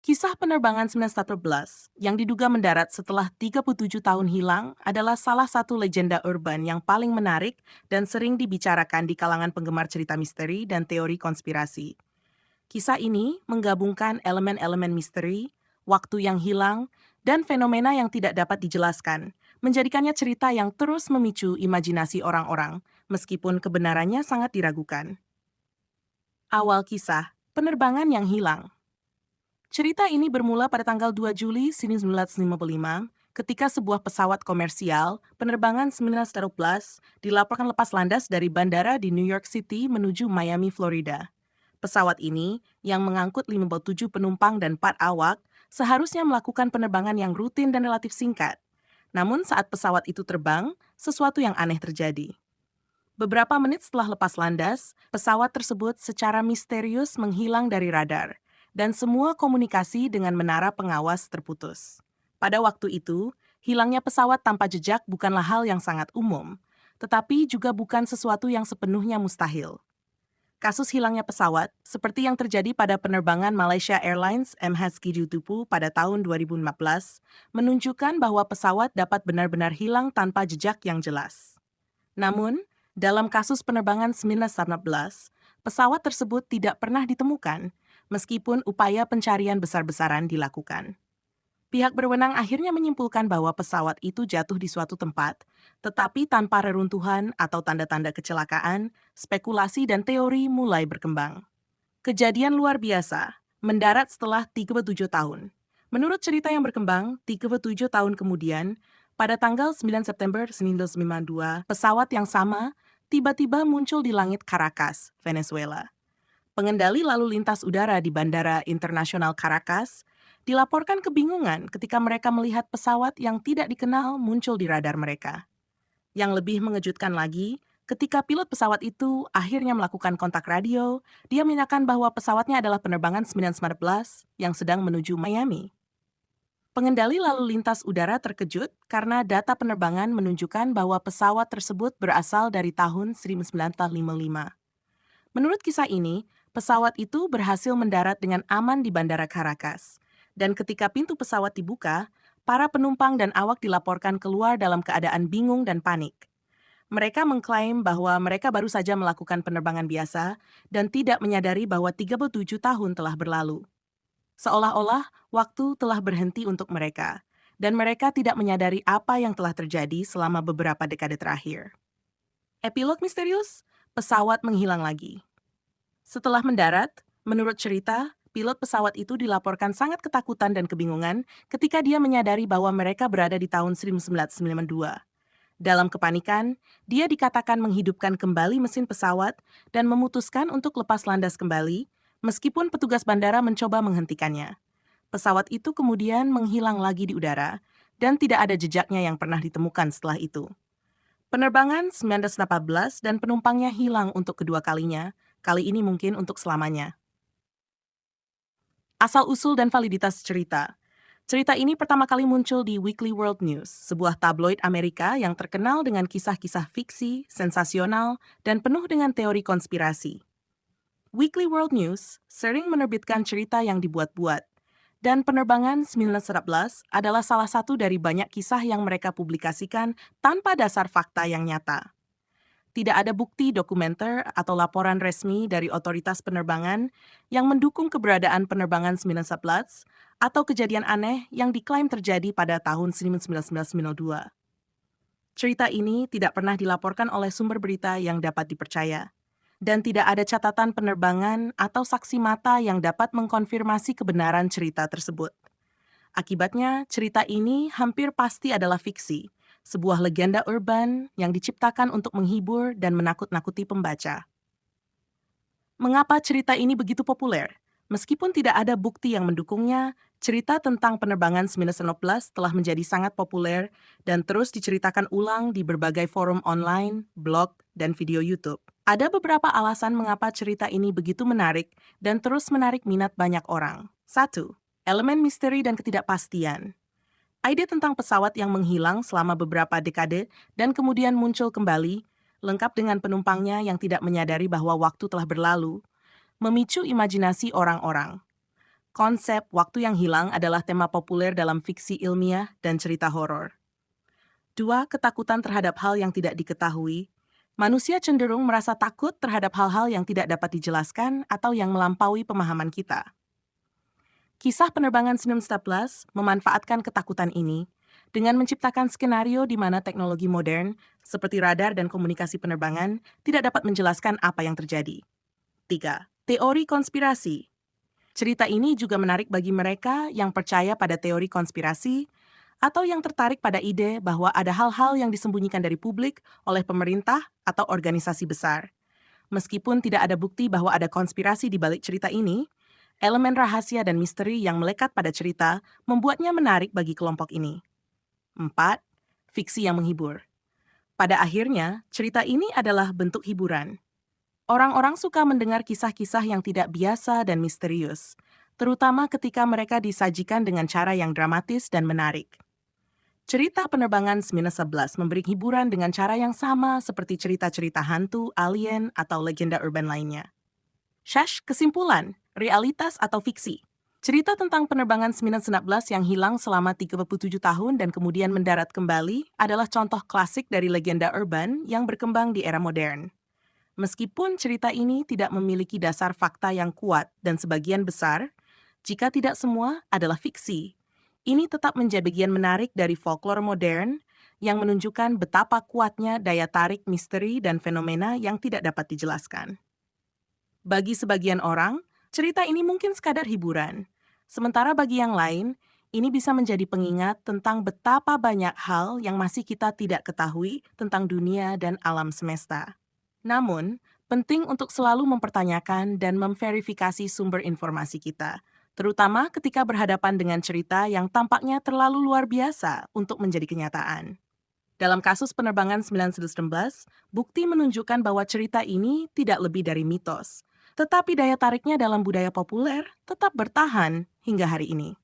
Kisah penerbangan 1914 yang diduga mendarat setelah 37 tahun hilang adalah salah satu legenda urban yang paling menarik dan sering dibicarakan di kalangan penggemar cerita misteri dan teori konspirasi. Kisah ini menggabungkan elemen-elemen misteri, waktu yang hilang, dan fenomena yang tidak dapat dijelaskan, menjadikannya cerita yang terus memicu imajinasi orang-orang, meskipun kebenarannya sangat diragukan. Awal kisah, penerbangan yang hilang. Cerita ini bermula pada tanggal 2 Juli 1955 ketika sebuah pesawat komersial penerbangan 1912 dilaporkan lepas landas dari bandara di New York City menuju Miami, Florida. Pesawat ini, yang mengangkut 57 penumpang dan 4 awak, seharusnya melakukan penerbangan yang rutin dan relatif singkat. Namun saat pesawat itu terbang, sesuatu yang aneh terjadi. Beberapa menit setelah lepas landas, pesawat tersebut secara misterius menghilang dari radar, dan semua komunikasi dengan menara pengawas terputus. Pada waktu itu, hilangnya pesawat tanpa jejak bukanlah hal yang sangat umum, tetapi juga bukan sesuatu yang sepenuhnya mustahil. Kasus hilangnya pesawat, seperti yang terjadi pada penerbangan Malaysia Airlines MH370 pada tahun 2015, menunjukkan bahwa pesawat dapat benar-benar hilang tanpa jejak yang jelas. Namun, dalam kasus penerbangan 1916, pesawat tersebut tidak pernah ditemukan, meskipun upaya pencarian besar-besaran dilakukan. Pihak berwenang akhirnya menyimpulkan bahwa pesawat itu jatuh di suatu tempat, tetapi tanpa reruntuhan atau tanda-tanda kecelakaan, spekulasi dan teori mulai berkembang. Kejadian luar biasa, mendarat setelah 37 tahun. Menurut cerita yang berkembang, 37 tahun kemudian, pada tanggal 9 September 1952, pesawat yang sama tiba-tiba muncul di langit Caracas, Venezuela. Pengendali lalu lintas udara di Bandara Internasional Caracas dilaporkan kebingungan ketika mereka melihat pesawat yang tidak dikenal muncul di radar mereka. Yang lebih mengejutkan lagi, ketika pilot pesawat itu akhirnya melakukan kontak radio, dia menyatakan bahwa pesawatnya adalah penerbangan 911 yang sedang menuju Miami. Pengendali lalu lintas udara terkejut karena data penerbangan menunjukkan bahwa pesawat tersebut berasal dari tahun 1955. Menurut kisah ini, pesawat itu berhasil mendarat dengan aman di Bandara Caracas. Dan ketika pintu pesawat dibuka, para penumpang dan awak dilaporkan keluar dalam keadaan bingung dan panik. Mereka mengklaim bahwa mereka baru saja melakukan penerbangan biasa dan tidak menyadari bahwa 37 tahun telah berlalu. Seolah-olah waktu telah berhenti untuk mereka, dan mereka tidak menyadari apa yang telah terjadi selama beberapa dekade terakhir. Epilog misterius, pesawat menghilang lagi. Setelah mendarat, menurut cerita, pilot pesawat itu dilaporkan sangat ketakutan dan kebingungan ketika dia menyadari bahwa mereka berada di tahun 1992. Dalam kepanikan, dia dikatakan menghidupkan kembali mesin pesawat dan memutuskan untuk lepas landas kembali, meskipun petugas bandara mencoba menghentikannya. Pesawat itu kemudian menghilang lagi di udara, dan tidak ada jejaknya yang pernah ditemukan setelah itu. Penerbangan 1918 dan penumpangnya hilang untuk kedua kalinya, kali ini mungkin untuk selamanya. Asal-usul dan validitas cerita. Cerita ini pertama kali muncul di Weekly World News, sebuah tabloid Amerika yang terkenal dengan kisah-kisah fiksi, sensasional, dan penuh dengan teori konspirasi. Weekly World News sering menerbitkan cerita yang dibuat-buat, dan penerbangan 1911 adalah salah satu dari banyak kisah yang mereka publikasikan tanpa dasar fakta yang nyata. Tidak ada bukti dokumenter atau laporan resmi dari otoritas penerbangan yang mendukung keberadaan penerbangan 1911 atau kejadian aneh yang diklaim terjadi pada tahun 1992. Cerita ini tidak pernah dilaporkan oleh sumber berita yang dapat dipercaya, dan tidak ada catatan penerbangan atau saksi mata yang dapat mengkonfirmasi kebenaran cerita tersebut. Akibatnya, cerita ini hampir pasti adalah fiksi, sebuah legenda urban yang diciptakan untuk menghibur dan menakut-nakuti pembaca. Mengapa cerita ini begitu populer? Meskipun tidak ada bukti yang mendukungnya, cerita tentang penerbangan 1911 telah menjadi sangat populer dan terus diceritakan ulang di berbagai forum online, blog, dan video YouTube. Ada beberapa alasan mengapa cerita ini begitu menarik dan terus menarik minat banyak orang. 1. Elemen misteri dan ketidakpastian. Ide tentang pesawat yang menghilang selama beberapa dekade dan kemudian muncul kembali, lengkap dengan penumpangnya yang tidak menyadari bahwa waktu telah berlalu, memicu imajinasi orang-orang. Konsep waktu yang hilang adalah tema populer dalam fiksi ilmiah dan cerita horor. Dua, ketakutan terhadap hal yang tidak diketahui. Manusia cenderung merasa takut terhadap hal-hal yang tidak dapat dijelaskan atau yang melampaui pemahaman kita. Kisah penerbangan 1911 memanfaatkan ketakutan ini dengan menciptakan skenario di mana teknologi modern, seperti radar dan komunikasi penerbangan, tidak dapat menjelaskan apa yang terjadi. 3. Teori konspirasi. Cerita ini juga menarik bagi mereka yang percaya pada teori konspirasi atau yang tertarik pada ide bahwa ada hal-hal yang disembunyikan dari publik oleh pemerintah atau organisasi besar. Meskipun tidak ada bukti bahwa ada konspirasi di balik cerita ini, elemen rahasia dan misteri yang melekat pada cerita membuatnya menarik bagi kelompok ini. 4. Fiksi yang menghibur. Pada akhirnya, cerita ini adalah bentuk hiburan. Orang-orang suka mendengar kisah-kisah yang tidak biasa dan misterius, terutama ketika mereka disajikan dengan cara yang dramatis dan menarik. Cerita penerbangan 1911 memberi hiburan dengan cara yang sama seperti cerita-cerita hantu, alien, atau legenda urban lainnya. Kesimpulan, realitas atau fiksi. Cerita tentang penerbangan 1911 yang hilang selama 37 tahun dan kemudian mendarat kembali adalah contoh klasik dari legenda urban yang berkembang di era modern. Meskipun cerita ini tidak memiliki dasar fakta yang kuat dan sebagian besar, jika tidak semua adalah fiksi, ini tetap menjadi bagian menarik dari folklore modern yang menunjukkan betapa kuatnya daya tarik misteri dan fenomena yang tidak dapat dijelaskan. Bagi sebagian orang, cerita ini mungkin sekadar hiburan. Sementara bagi yang lain, ini bisa menjadi pengingat tentang betapa banyak hal yang masih kita tidak ketahui tentang dunia dan alam semesta. Namun, penting untuk selalu mempertanyakan dan memverifikasi sumber informasi kita, terutama ketika berhadapan dengan cerita yang tampaknya terlalu luar biasa untuk menjadi kenyataan. Dalam kasus penerbangan 1911, bukti menunjukkan bahwa cerita ini tidak lebih dari mitos, tetapi daya tariknya dalam budaya populer tetap bertahan hingga hari ini.